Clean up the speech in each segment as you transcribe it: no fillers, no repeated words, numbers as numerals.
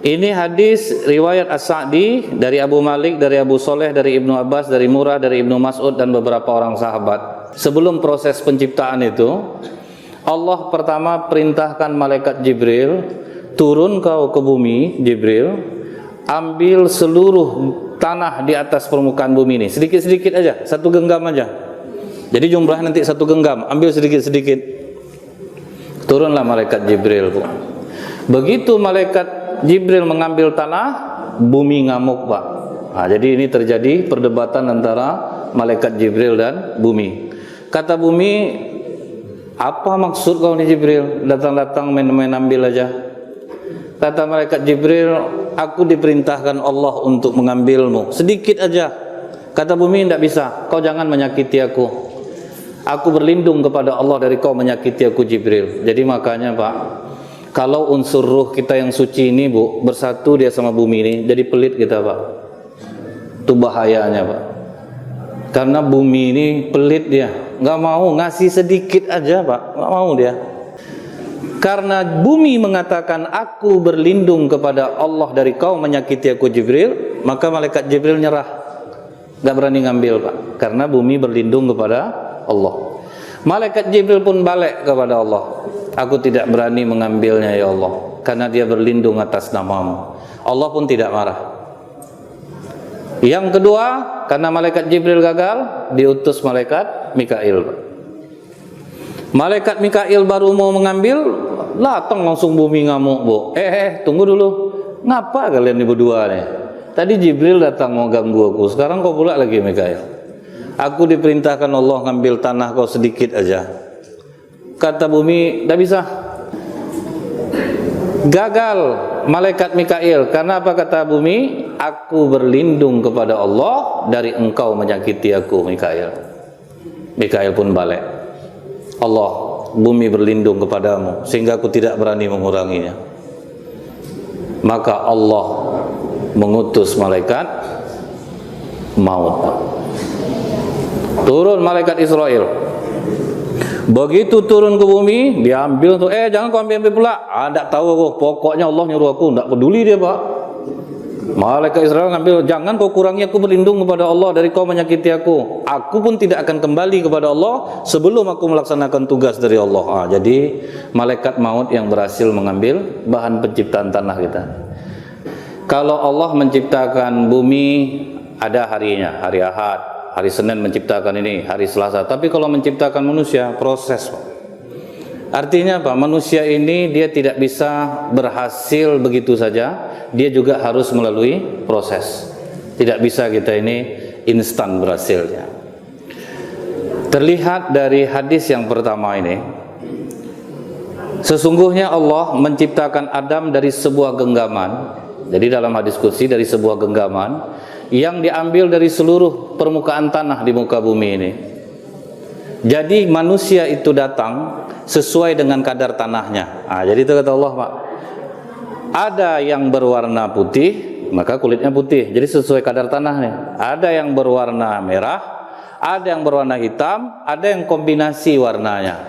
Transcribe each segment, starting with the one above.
Ini hadis riwayat As-Sa'di dari Abu Malik, dari Abu Soleh, dari Ibnu Abbas, dari Murrah, dari Ibnu Mas'ud dan beberapa orang sahabat. Sebelum proses penciptaan itu, Allah pertama perintahkan malaikat Jibril, turun kau ke bumi, Jibril, ambil seluruh tanah di atas permukaan bumi ini, sedikit-sedikit aja, satu genggam aja. Jadi jumlah nanti satu genggam, ambil sedikit-sedikit. Turunlah malaikat Jibril, Bu. Begitu malaikat Jibril mengambil tanah, bumi ngamuk, Pak. Nah, jadi ini terjadi perdebatan antara malaikat Jibril dan bumi. Kata bumi, apa maksud kau nih Jibril? Datang-datang main-main ambil aja. Kata malaikat Jibril, aku diperintahkan Allah untuk mengambilmu, sedikit aja. Kata bumi, tidak bisa, kau jangan menyakiti aku. Aku berlindung kepada Allah dari kau menyakiti aku Jibril. Jadi makanya Pak, kalau unsur ruh kita yang suci ini, Bu, bersatu dia sama bumi ini, jadi pelit kita, Pak. Itu bahayanya, Pak. Karena bumi ini pelit dia, nggak mau ngasih sedikit aja, Pak, nggak mau dia. Karena bumi mengatakan aku berlindung kepada Allah dari kau menyakiti aku Jibril, maka malaikat Jibril nyerah, nggak berani ngambil, Pak. Karena bumi berlindung kepada Allah. Malaikat Jibril pun balik kepada Allah. Aku tidak berani mengambilnya ya Allah, karena dia berlindung atas namamu. Allah pun tidak marah. Yang kedua, karena malaikat Jibril gagal, diutus malaikat Mikail. Malaikat Mikail baru mau mengambil, datang langsung bumi ngamuk, Bu. Tunggu dulu. Ngapa kalian berdua nih? Tadi Jibril datang mau ganggu aku, sekarang kau pula lagi Mikail. Aku diperintahkan Allah ngambil tanah kau sedikit aja. Kata bumi, tidak bisa. Gagal malaikat Mikail. Karena apa kata bumi? Aku berlindung kepada Allah dari engkau menyakiti aku, Mikail. Mikail pun balik. Allah, bumi berlindung kepadamu sehingga aku tidak berani menguranginya. Maka Allah mengutus malaikat maut. Turun malaikat Israel. Begitu turun ke bumi, diambil tuh, jangan kau ambil pula. Tak tahu aku, pokoknya Allah nyuruh aku, tak peduli dia, Pak. Malaikat Israel ngambil, jangan kau kurangi aku berlindung kepada Allah dari kau menyakiti aku. Aku pun tidak akan kembali kepada Allah sebelum aku melaksanakan tugas dari Allah. Jadi malaikat maut yang berhasil mengambil bahan penciptaan tanah kita. Kalau Allah menciptakan bumi, ada harinya, hari Ahad. Hari Senin menciptakan ini, hari Selasa. Tapi kalau menciptakan manusia, proses. Artinya apa? Manusia ini dia tidak bisa berhasil begitu saja. Dia juga harus melalui proses. Tidak bisa kita ini instan berhasilnya. Terlihat dari hadis yang pertama ini, sesungguhnya Allah menciptakan Adam dari sebuah genggaman. Jadi dalam hadis qudsi dari sebuah genggaman yang diambil dari seluruh permukaan tanah di muka bumi ini. Jadi manusia itu datang sesuai dengan kadar tanahnya. Jadi itu kata Allah, Pak. Ada yang berwarna putih, maka kulitnya putih. Jadi sesuai kadar tanahnya. Ada yang berwarna merah, ada yang berwarna hitam, ada yang kombinasi warnanya.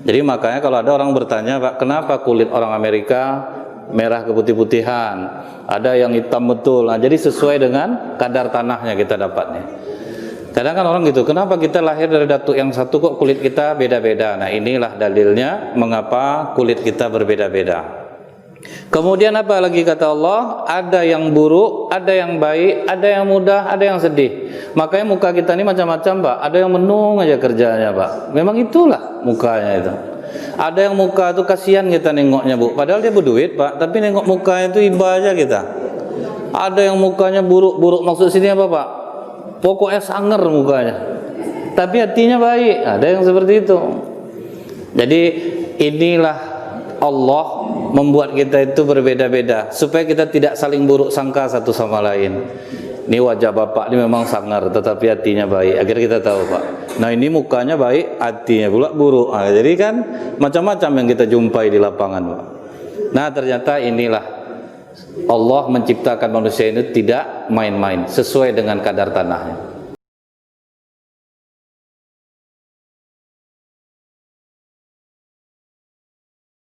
Jadi makanya kalau ada orang bertanya, Pak, kenapa kulit orang Amerika merah keputih-putihan, ada yang hitam betul. Jadi sesuai dengan kadar tanahnya kita dapatnya. Kadang kan orang gitu, kenapa kita lahir dari datuk yang satu kok kulit kita beda-beda? Nah, inilah dalilnya mengapa kulit kita berbeda-beda. Kemudian apa lagi kata Allah? Ada yang buruk, ada yang baik, ada yang mudah, ada yang sedih. Makanya muka kita ini macam-macam, Pak. Ada yang menung aja kerjanya, Pak. Memang itulah mukanya itu. Ada yang muka itu kasihan kita nengoknya, Bu. Padahal dia berduit, Pak. Tapi nengok mukanya itu iba aja kita. Ada yang mukanya buruk-buruk. Maksud sini apa, Pak? Pokoknya sangar mukanya. Tapi hatinya baik. Ada yang seperti itu. Jadi inilah Allah membuat kita itu berbeda-beda. Supaya kita tidak saling buruk sangka satu sama lain. Ini wajah bapak ini memang sangar, tetapi hatinya baik. Akhirnya kita tahu, Pak. Nah, ini mukanya baik, hatinya pula buruk. Jadi kan macam-macam yang kita jumpai di lapangan, Pak. Nah, ternyata inilah Allah menciptakan manusia ini tidak main-main, sesuai dengan kadar tanahnya.